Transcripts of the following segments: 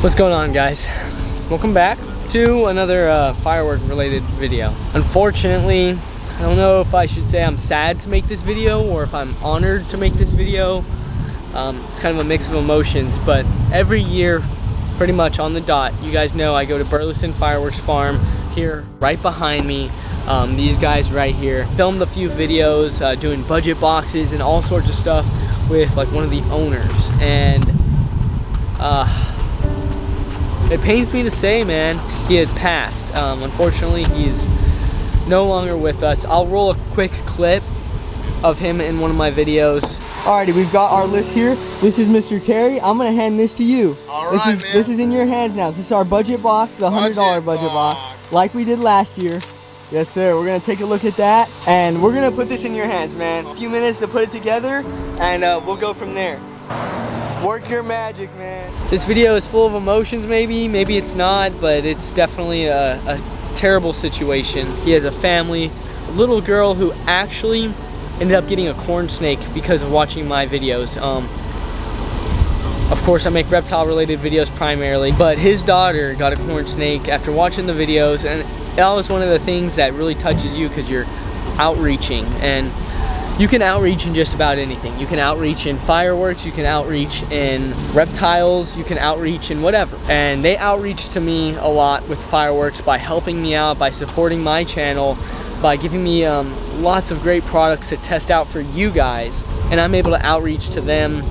What's going on, guys? Welcome back to another firework related video. Unfortunately, I don't know if I should say I'm sad to make this video or if I'm honored to make this video. It's kind of a mix of emotions, but every year, pretty much on the dot, you guys know I go to Burleson Fireworks Farm here right behind me. These guys right here filmed a few videos doing budget boxes and all sorts of stuff with like one of the owners, and it pains me to say, man, he had passed. Unfortunately, he's no longer with us. I'll roll a quick clip of him in one of my videos. Alrighty, we've got our list here. This is Mr. Terry. I'm gonna hand this to you. Alright, This is in your hands now. This is our budget box, the $100 budget box, like we did last year. Yes, sir. We're gonna take a look at that, and we're gonna put this in your hands, man. A few minutes to put it together, and we'll go from there. Work your magic, man. This video is full of emotions, maybe it's not, but it's definitely a terrible situation. He has a family, a little girl who actually ended up getting a corn snake because of watching my videos. Of course, I make reptile related videos primarily, but his daughter got a corn snake after watching the videos, and that was one of the things that really touches you because you're outreaching, and you can outreach in just about anything. You can outreach in fireworks, you can outreach in reptiles, you can outreach in whatever. And they outreach to me a lot with fireworks by helping me out, by supporting my channel, by giving me lots of great products to test out for you guys. And I'm able to outreach to them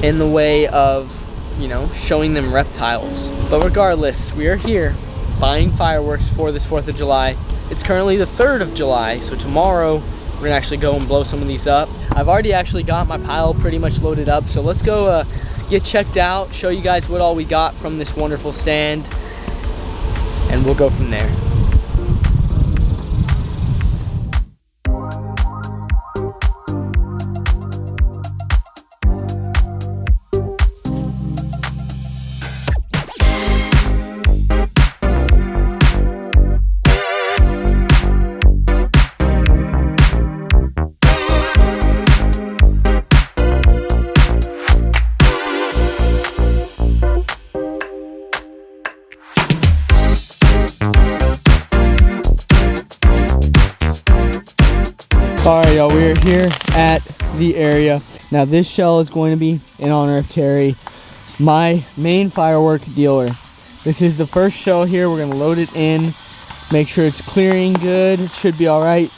in the way of, you know, showing them reptiles. But regardless, we are here buying fireworks for this 4th of July. It's currently the 3rd of July, so tomorrow we're gonna actually go and blow some of these up. I've already actually got my pile pretty much loaded up, so let's go get checked out, show you guys what all we got from this wonderful stand, and we'll go from there. Alright, y'all, we are here at the area. Now this shell is going to be in honor of Terry, my main firework dealer. This is the first shell here. We're going to load it in, make sure it's clearing good. It should be alright.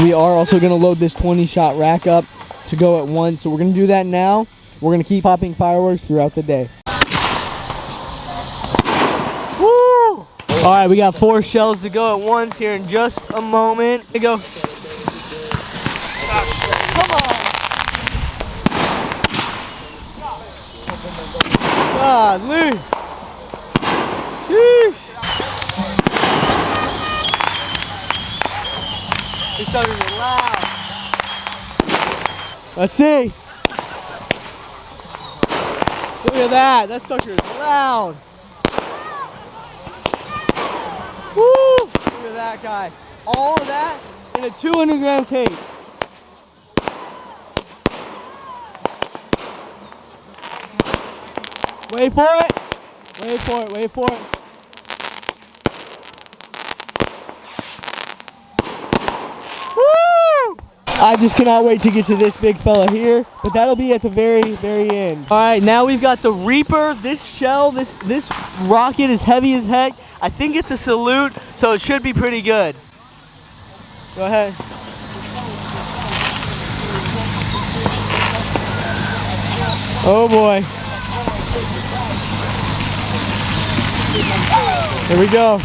We are also going to load this 20-shot rack up to go at once. So we're going to do that now. We're going to keep popping fireworks throughout the day. All right, we got 4 shells to go at once here in just a moment. Here we go. Come on. Golly. Sheesh. These suckers are loud. Let's see. Look at that. That sucker is loud. Woo! Look at that guy. All of that in a 200-gram case. Wait for it. Wait for it. Wait for it. Woo! I just cannot wait to get to this big fella here, but that'll be at the very, very end. All right, now we've got the Reaper. This shell, this rocket is heavy as heck. I think it's a salute, so it should be pretty good. Go ahead. Oh boy. Here we go.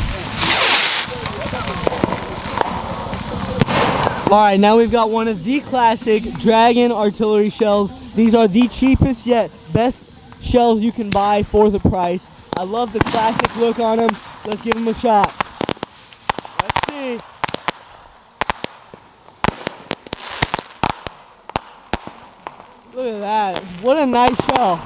All right, now we've got one of the classic Dragon artillery shells. These are the cheapest yet best shells you can buy for the price. I love the classic look on them. Let's give them a shot. Let's see. Look at that. What a nice shell.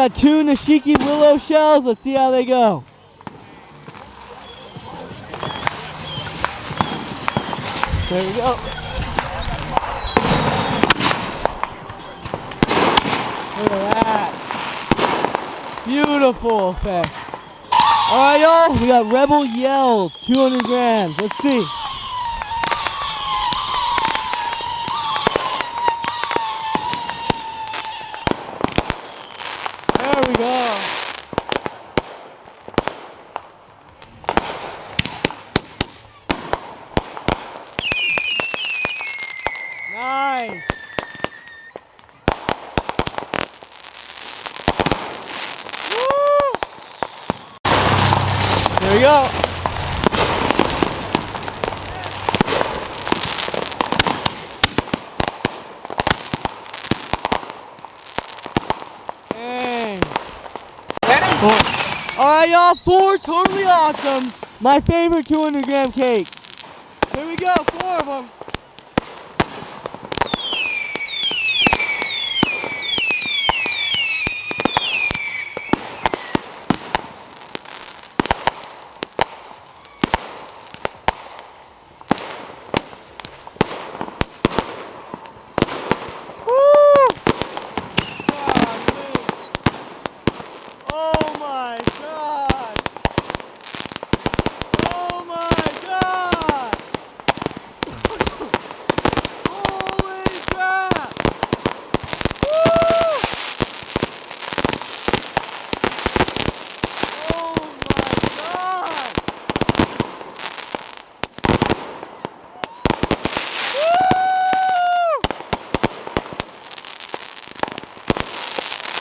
got 2 Nishiki willow shells. Let's see how they go. There we go. Look at that. Beautiful effect. All right, y'all. We got Rebel Yell, 200 grams. Let's see. There we go. Nice. Woo! There we go. Dang. All right, y'all. 4 totally awesome. My favorite 200 gram cake. Here we go. 4 of them.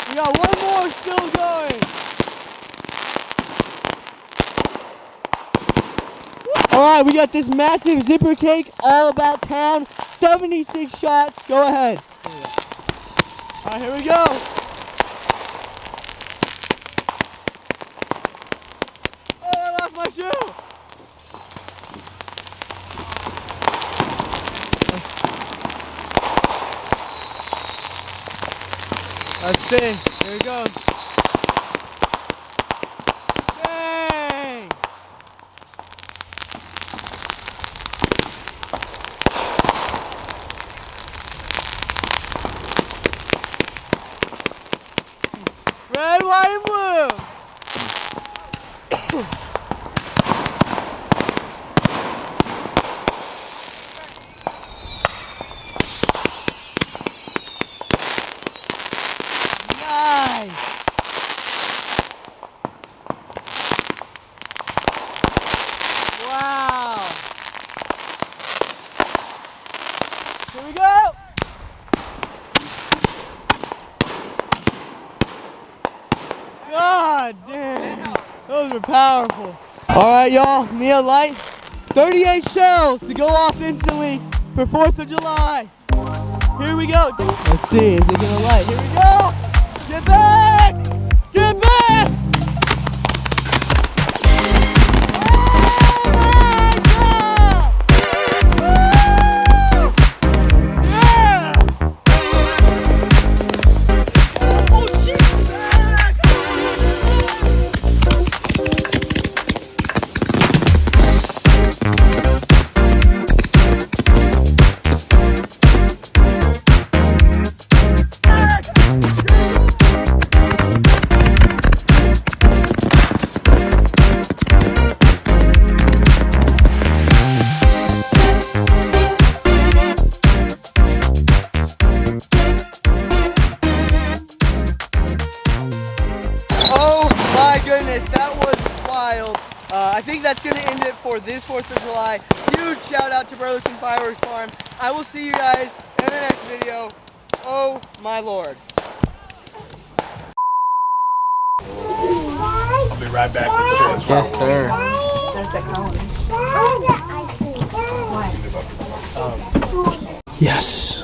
We got one more still going. All right, we got this massive zipper cake all about town. 76 shots. Go ahead. All right, here we go. Oh, I lost my shoe. Let's see. Here it goes. Dang! Red, white, and blue. Wow! Here we go! God damn! Those are powerful. Alright, y'all, Mia Light. 38 shells to go off instantly for 4th of July. Here we go. Let's see, is it gonna light? Here we go! Get back! Get back! Goodness, that was wild. I think that's going to end it for this 4th of July. Huge shout out to Burleson Fireworks Farm. I will see you guys in the next video. Oh my Lord. I'll be right back with the Yes, sir. There's the cone. Yes.